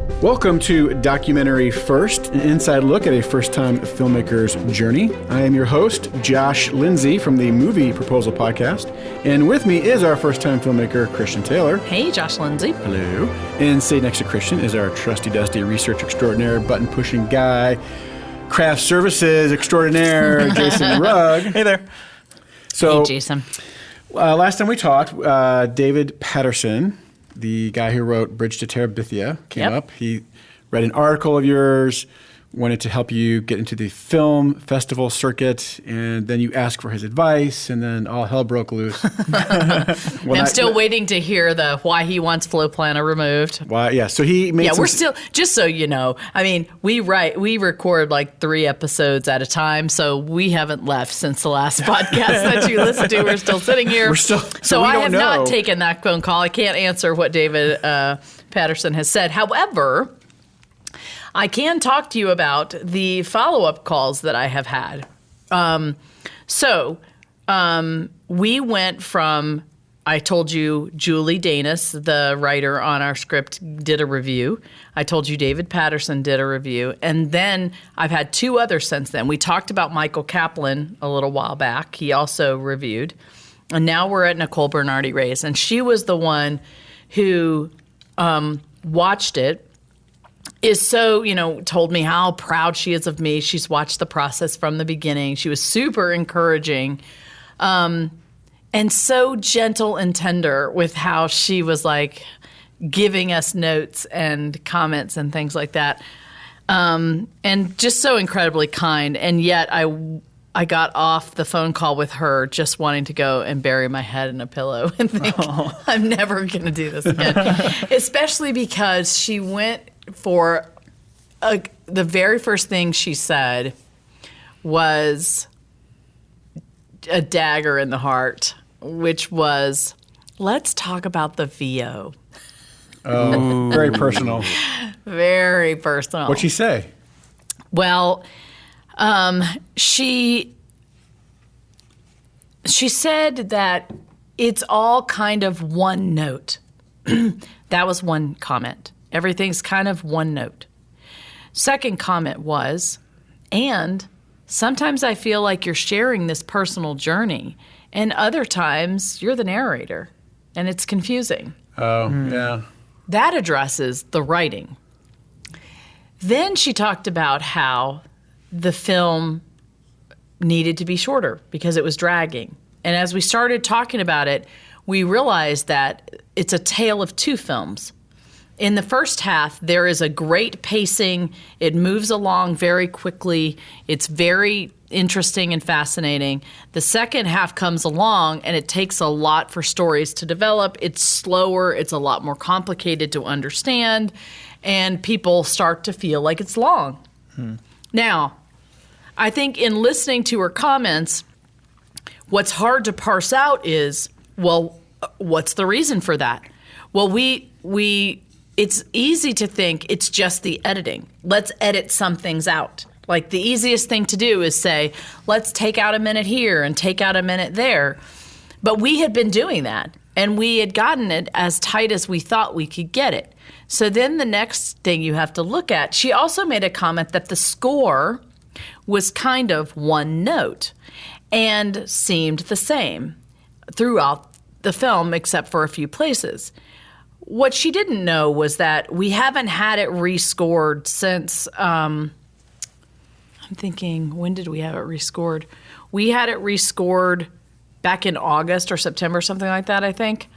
Welcome to Documentary First, an inside look at a first-time filmmaker's journey. I am your host, Josh Lindsay from the Movie Proposal Podcast, and with me is our first-time filmmaker, Christian Taylor. Hey, Josh Lindsay. Hello. And sitting next to Christian is our trusty-dusty research extraordinaire, button-pushing guy, craft services extraordinaire, Jason Rugg. Hey there. So, hey, Jason. Last time we talked, David Patterson, the guy who wrote Bridge to Terabithia, came up. He read an article of yours, wanted to help you get into the film festival circuit, and then you asked for his advice, and then all hell broke loose. I'm still waiting to hear the why he wants Flow Planner removed. Why? Yeah. So he made. We're still, just so you know. I mean, we record like 3 episodes at a time, so we haven't left since the last podcast that you listened to. We're still sitting here. We're still. So I have not taken that phone call. I can't answer what David Patterson has said. However, I can talk to you about the follow-up calls that I have had. We went from, I told you Julie Danis, the writer on our script, did a review. I told you David Patterson did a review. And then I've had 2 others since then. We talked about Michael Kaplan a little while back. He also reviewed. And now we're at Nicole Bernardi-Reyes. And she was the one who watched it. Is so, told me how proud she is of me. She's watched the process from the beginning. She was super encouraging and so gentle and tender with how she was like giving us notes and comments and things like that. And just so incredibly kind. And yet I got off the phone call with her just wanting to go and bury my head in a pillow and think, I'm never going to do this again. Especially because she went for the very first thing she said was a dagger in the heart, which was, let's talk about the VO. Oh, very personal. Very personal. What'd she say? Well, she said that it's all kind of one note. That was one comment. Everything's kind of one note. Second comment was, and sometimes I feel like you're sharing this personal journey, and other times you're the narrator, and it's confusing. Oh, yeah. That addresses the writing. Then she talked about how the film needed to be shorter because it was dragging. And as we started talking about it, we realized that it's a tale of 2 films. In the first half, there is a great pacing. It moves along very quickly. It's very interesting and fascinating. The second half comes along, and it takes a lot for stories to develop. It's slower. It's a lot more complicated to understand, and people start to feel like it's long. Now, I think in listening to her comments, what's hard to parse out is, well, what's the reason for that? Well, it's easy to think it's just the editing. Let's edit some things out. Like the easiest thing to do is say, let's take out a minute here and take out a minute there. But we had been doing that, and we had gotten it as tight as we thought we could get it. So then the next thing you have to look at, she also made a comment that the score was kind of one note and seemed the same throughout the film except for a few places. What she didn't know was that we haven't had it rescored since, I'm thinking, when did we have it rescored? We had it rescored back in August or September, something like that, I think.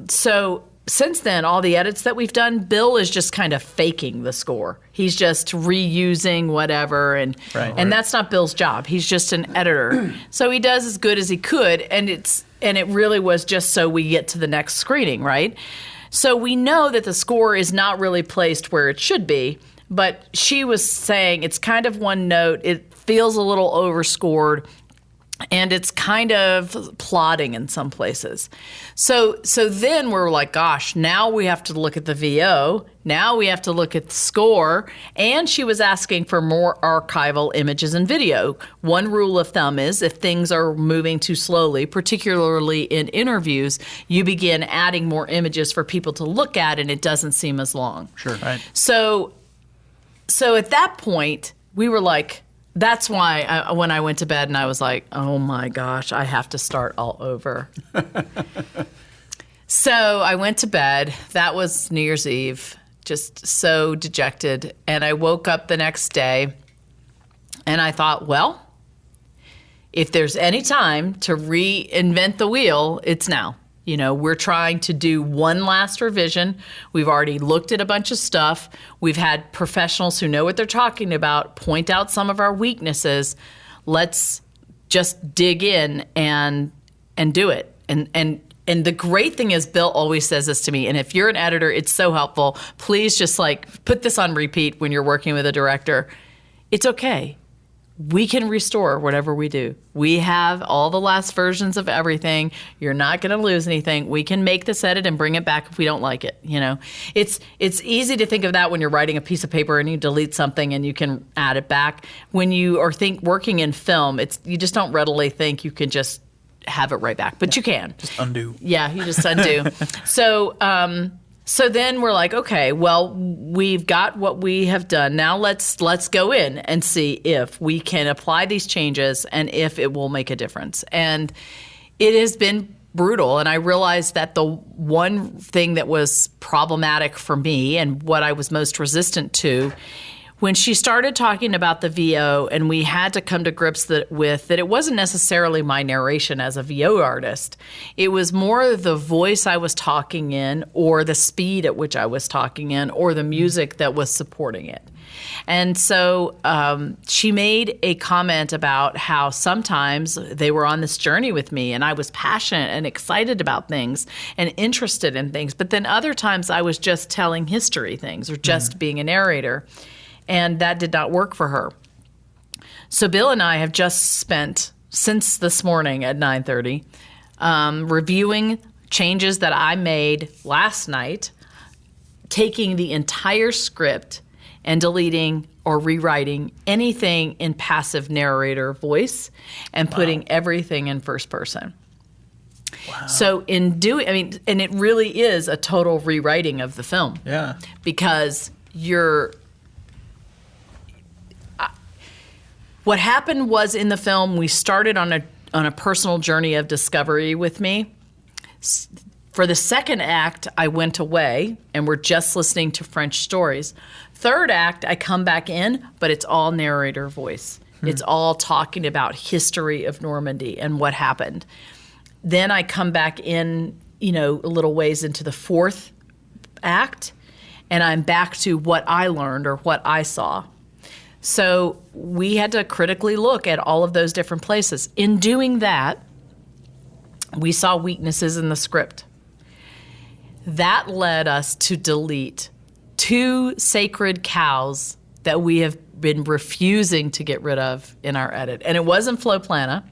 So since then, all the edits that we've done, Bill is just kind of faking the score. He's just reusing whatever, and that's not Bill's job. He's just an editor. So he does as good as he could, and it really was just so we get to the next screening, right? So we know that the score is not really placed where it should be, but she was saying it's kind of one note. It feels a little overscored. and it's kind of plodding in some places. So then we're like, gosh, now we have to look at the VO. Now we have to look at the score. And she was asking for more archival images and video. One rule of thumb is if things are moving too slowly, particularly in interviews, you begin adding more images for people to look at, and it doesn't seem as long. Sure. Right. So at that point, we were like, that's why when I went to bed and I was like, oh my gosh, I have to start all over. So I went to bed. That was New Year's Eve, just so dejected. And I woke up the next day and I thought, well, if there's any time to reinvent the wheel, it's now. You know, we're trying to do one last revision. We've already looked at a bunch of stuff. We've had professionals who know what they're talking about point out some of our weaknesses. Let's just dig in and do it. And the great thing is Bill always says this to me, and if you're an editor, it's so helpful. Please just like put this on repeat when you're working with a director. It's okay. We can restore whatever we do. We have all the last versions of everything. You're not going to lose anything. We can make this edit and bring it back if we don't like it. You know, it's easy to think of that when you're writing a piece of paper and you delete something and you can add it back. When you are working in film, you just don't readily think you can just have it right back, but you can. Just undo. Yeah, you just undo. So then we're like, okay, well, we've got what we have done. Now let's go in and see if we can apply these changes and if it will make a difference. And it has been brutal. And I realized that the one thing that was problematic for me and what I was most resistant to, when she started talking about the VO, and we had to come to grips with that it wasn't necessarily my narration as a VO artist. It was more the voice I was talking in, or the speed at which I was talking in, or the music that was supporting it. And so she made a comment about how sometimes they were on this journey with me, and I was passionate and excited about things and interested in things. But then other times I was just telling history things or just being a narrator. And that did not work for her. So Bill and I have just spent, since this morning at 9:30, reviewing changes that I made last night, taking the entire script and deleting or rewriting anything in passive narrator voice and putting everything in first person. Wow. So in doing, and it really is a total rewriting of the film. Yeah. Because what happened was in the film, we started on a personal journey of discovery with me. For the second act, I went away and we're just listening to French stories. Third act, I come back in, but it's all narrator voice. It's all talking about history of Normandy and what happened. Then I come back in, a little ways into the fourth act, and I'm back to what I learned or what I saw. So we had to critically look at all of those different places. In doing that, we saw weaknesses in the script. That led us to delete 2 sacred cows that we have been refusing to get rid of in our edit. And it wasn't Flo Plana.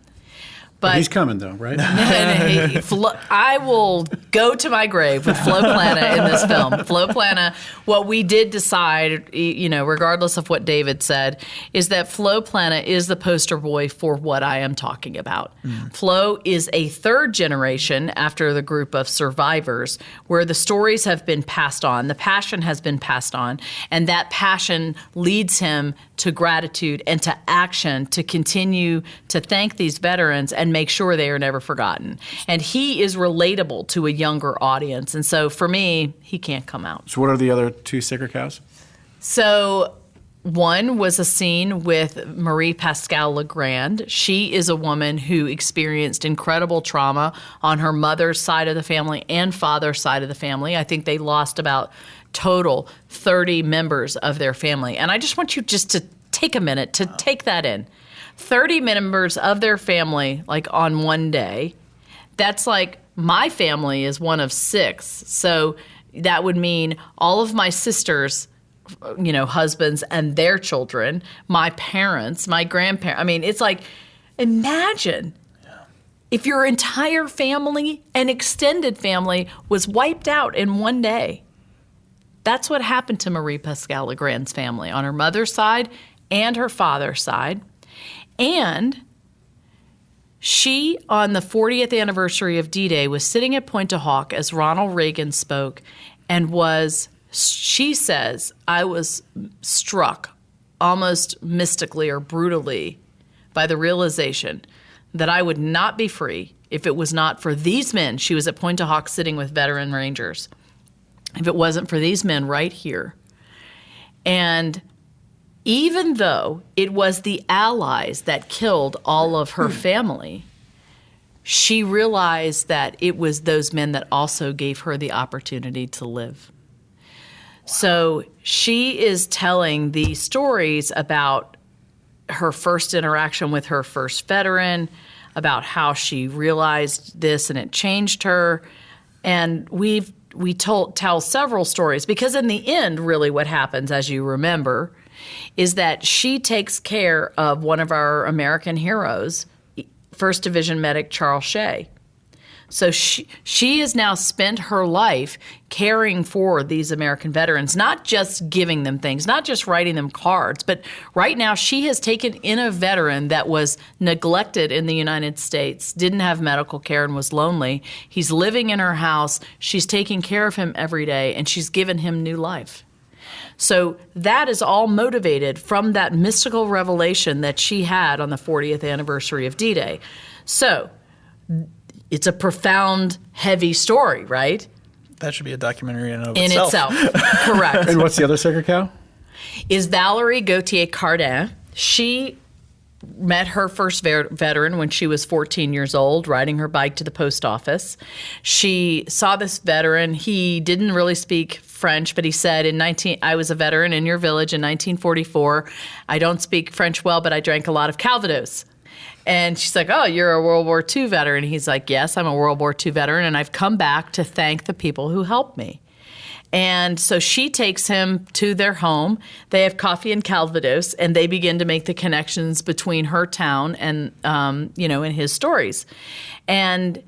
But he's coming, though, right? I will go to my grave with Flo Plana in this film. Flo Plana, what we did decide, regardless of what David said, is that Flo Plana is the poster boy for what I am talking about. Flo is a third generation after the group of survivors where the stories have been passed on, the passion has been passed on, and that passion leads him to gratitude and to action to continue to thank these veterans and make sure they are never forgotten. And he is relatable to a younger audience. And so for me, he can't come out. So what are the other 2 sacred cows? So one was a scene with Marie Pascale Legrand. She is a woman who experienced incredible trauma on her mother's side of the family and father's side of the family. I think they lost about total 30 members of their family. And I just want you just to take a minute to take that in. 30 members of their family, like on one day. That's like my family is one of 6. So that would mean all of my sisters, husbands and their children, my parents, my grandparents. It's like Imagine if your entire family and extended family was wiped out in one day. That's what happened to Marie Pascal Legrand's family on her mother's side and her father's side. And she, on the 40th anniversary of D-Day, was sitting at Pointe-du-Hoc as Ronald Reagan spoke and she says, I was struck almost mystically or brutally by the realization that I would not be free if it was not for these men. She was at Pointe-du-Hoc sitting with veteran Rangers. If it wasn't for these men right here. And even though it was the Allies that killed all of her family, she realized that it was those men that also gave her the opportunity to live. So she is telling the stories about her first interaction with her first veteran, about how she realized this and it changed her. And we tell several stories because in the end, really what happens, as you remember, is that she takes care of one of our American heroes, 1st Division medic Charles Shea. So she has now spent her life caring for these American veterans, not just giving them things, not just writing them cards, but right now she has taken in a veteran that was neglected in the United States, didn't have medical care and was lonely. He's living in her house. She's taking care of him every day, and she's given him new life. So that is all motivated from that mystical revelation that she had on the 40th anniversary of D-Day. So it's a profound, heavy story, right? That should be a documentary in and of in itself. Correct. And what's the other sacred cow? Is Valerie Gauthier-Cardin. She met her first veteran when she was 14 years old, riding her bike to the post office. She saw this veteran. He didn't really speak French, but he said, I was a veteran in your village in 1944. I don't speak French well, but I drank a lot of Calvados. And she's like, oh, you're a World War II veteran. He's like, yes, I'm a World War II veteran, and I've come back to thank the people who helped me. And so she takes him to their home. They have coffee and Calvados, and they begin to make the connections between her town and, and his stories. And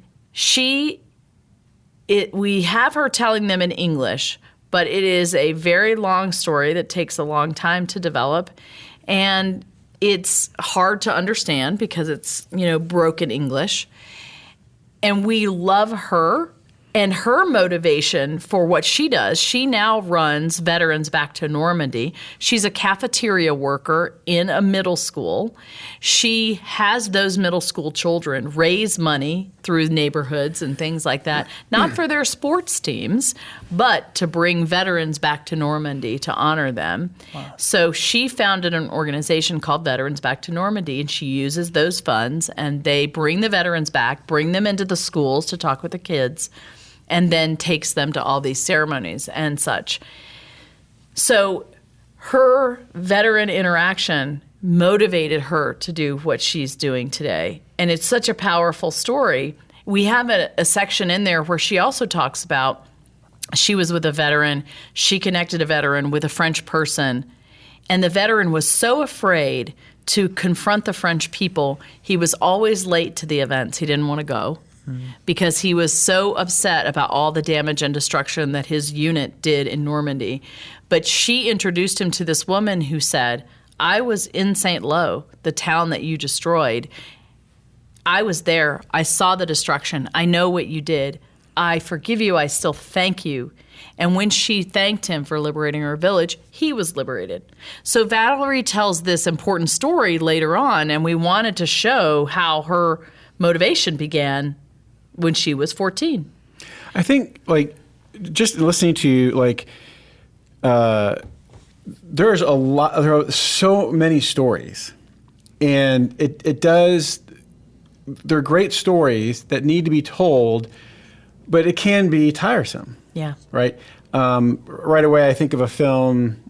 we have her telling them in English, but it is a very long story that takes a long time to develop. And it's hard to understand because it's, broken English. And we love her and her motivation for what she does. She now runs Veterans Back to Normandy. She's a cafeteria worker in a middle school. She has those middle school children raise money through neighborhoods and things like that, not for their sports teams, but to bring veterans back to Normandy to honor them. Wow. So she founded an organization called Veterans Back to Normandy, and she uses those funds, and they bring the veterans back, bring them into the schools to talk with the kids, and then takes them to all these ceremonies and such. So her veteran interaction motivated her to do what she's doing today. And it's such a powerful story. We have a section in there where she also talks about she was with a veteran. She connected a veteran with a French person. And the veteran was so afraid to confront the French people, he was always late to the events. He didn't want to go. Because he was so upset about all the damage and destruction that his unit did in Normandy. But she introduced him to this woman who said, I was in St. Lo, the town that you destroyed. I was there. I saw the destruction. I know what you did. I forgive you. I still thank you. And when she thanked him for liberating her village, he was liberated. So Valerie tells this important story later on, and we wanted to show how her motivation began when she was 14. I think, just listening to you, there are so many stories, and they're great stories that need to be told, but it can be tiresome. Yeah. Right? Right away, I think of a film,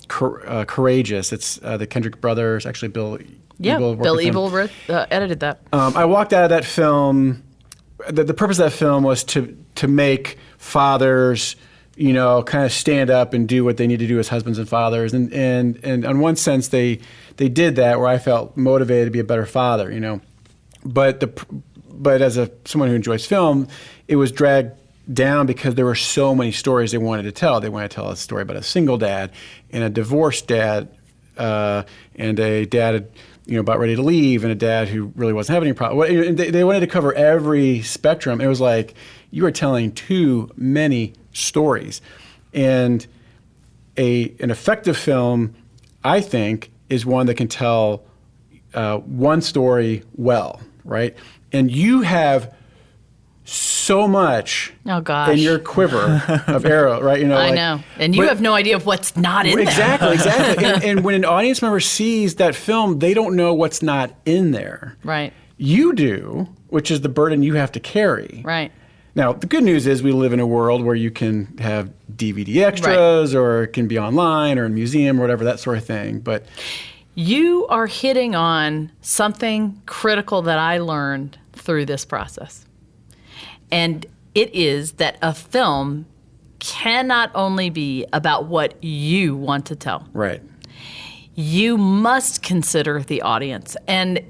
Courageous. It's the Kendrick brothers, actually Bill Ebel edited that. I walked out of that film. The purpose of that film was to make fathers kind of stand up and do what they need to do as husbands and fathers. And in one sense, they did that where I felt motivated to be a better father, But as someone who enjoys film, it was dragged down because there were so many stories they wanted to tell. They wanted to tell a story about a single dad and a divorced dad and a dad about ready to leave and a dad who really wasn't having any problem. They wanted to cover every spectrum. It was like you were telling too many stories. And an effective film, I think, is one that can tell one story well, right? And you have so much in your quiver of arrow, right? I know. And you have no idea of what's not in there. Exactly. and when an audience member sees that film, they don't know what's not in there. Right. You do, which is the burden you have to carry. Right. Now, the good news is we live in a world where you can have DVD extras or it can be online or in a museum or whatever, that sort of thing. But you are hitting on something critical that I learned through this process. And it is that a film cannot only be about what you want to tell. Right. You must consider the audience. And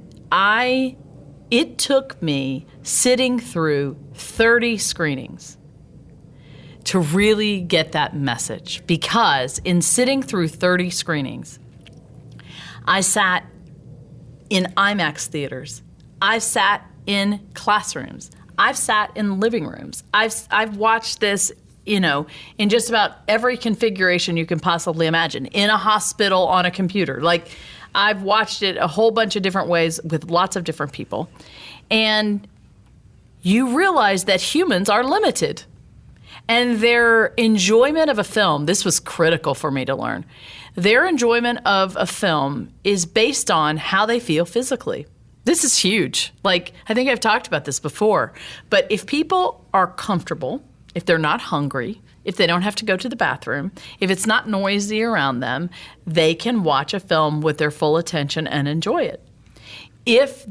it took me sitting through 30 screenings to really get that message. Because in sitting through 30 screenings, I sat in IMAX theaters. I've sat in classrooms. I've sat in living rooms. I've watched this, in just about every configuration you can possibly imagine. In a hospital, on a computer. Like, I've watched it a whole bunch of different ways with lots of different people. And you realize that humans are limited. And their enjoyment of a film, this was critical for me to learn, their enjoyment of a film is based on how they feel physically. This is huge. Like, I think I've talked about this before. But if people are comfortable, if they're not hungry, if they don't have to go to the bathroom, if it's not noisy around them, they can watch a film with their full attention and enjoy it. If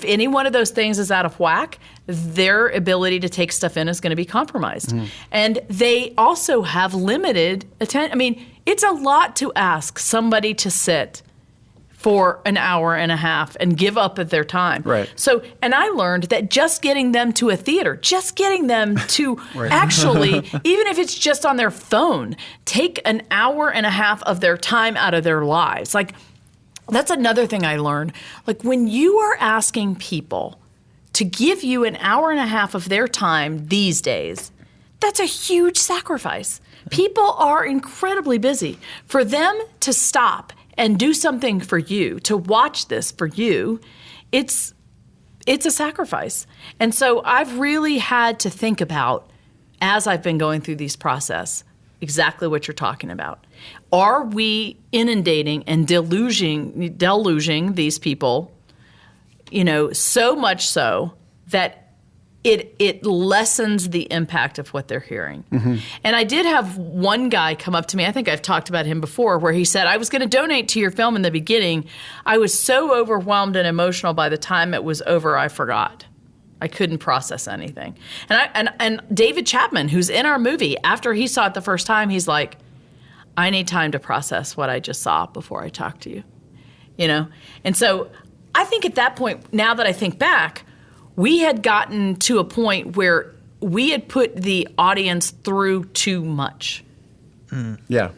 any one of those things is out of whack, their ability to take stuff in is going to be compromised. Mm-hmm. And they also have limited attention. I mean, it's a lot to ask somebody to sit for an hour and a half and give up of their time. Right. So, and I learned that just getting them to a theater, just getting them to actually, even if it's just on their phone, take an hour and a half of their time out of their lives. Like, that's another thing I learned. Like, when you are asking people to give you an hour and a half of their time these days, that's a huge sacrifice. People are incredibly busy. For them to stop and do something for you, to watch this for you, it's a sacrifice. And so I've really had to think about, as I've been going through these process, exactly what you're talking about. Are we inundating and deluging these people, so much so that it lessens the impact of what they're hearing. Mm-hmm. And I did have one guy come up to me, I think I've talked about him before, where he said, I was going to donate to your film in the beginning. I was so overwhelmed and emotional by the time it was over, I forgot. I couldn't process anything. And David Chapman, who's in our movie, after he saw it the first time, he's like, I need time to process what I just saw before I talk to you. And so I think at that point, now that I think back, we had gotten to a point where we had put the audience through too much. Yeah.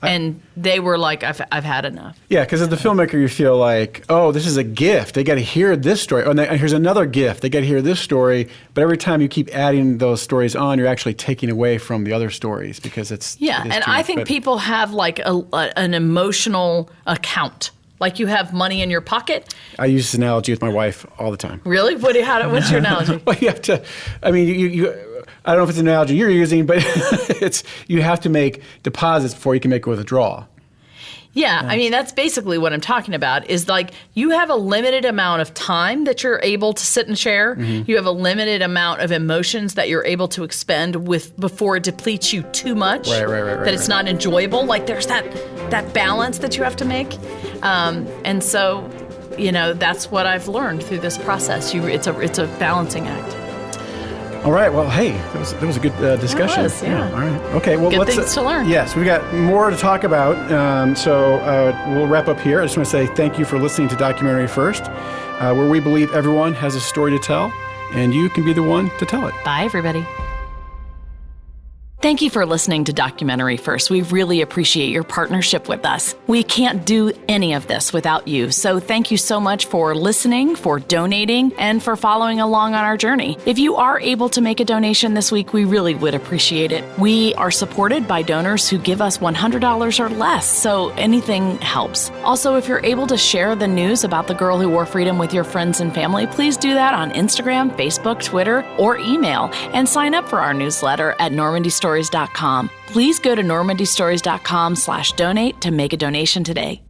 And they were like, I've had enough. Yeah, because as the filmmaker, you feel like, oh, this is a gift. They got to hear this story. Oh, and here's another gift. They got to hear this story. But every time you keep adding those stories on, you're actually taking away from the other stories because it's and I think people have like an emotional account. Like you have money in your pocket. I use this analogy with my wife all the time. Really? What's your analogy? Well, you have to. I mean, you. I don't know if it's an analogy you're using, but you have to make deposits before you can make a withdrawal. Yeah, I mean, that's basically what I'm talking about, is like you have a limited amount of time that you're able to sit and share. Mm-hmm. You have a limited amount of emotions that you're able to expend before it depletes you too much. Right. That it's not enjoyable. Like there's that balance that you have to make. And so, that's what I've learned through this process. It's a balancing act. All right. Well, hey, that was a good discussion. was, yeah. All right. Okay. Well, Good let's things to learn. Yes, we've got more to talk about. So we'll wrap up here. I just want to say thank you for listening to Documentary First, where we believe everyone has a story to tell, and you can be the one to tell it. Bye, everybody. Thank you for listening to Documentary First. We really appreciate your partnership with us. We can't do any of this without you, so thank you so much for listening, for donating, and for following along on our journey. If you are able to make a donation this week, we really would appreciate it. We are supported by donors who give us $100 or less, so anything helps. Also, if you're able to share the news about the girl who wore freedom with your friends and family, please do that on Instagram, Facebook, Twitter, or email, and sign up for our newsletter at normandystories.com. Please go to normandystories.com/donate to make a donation today.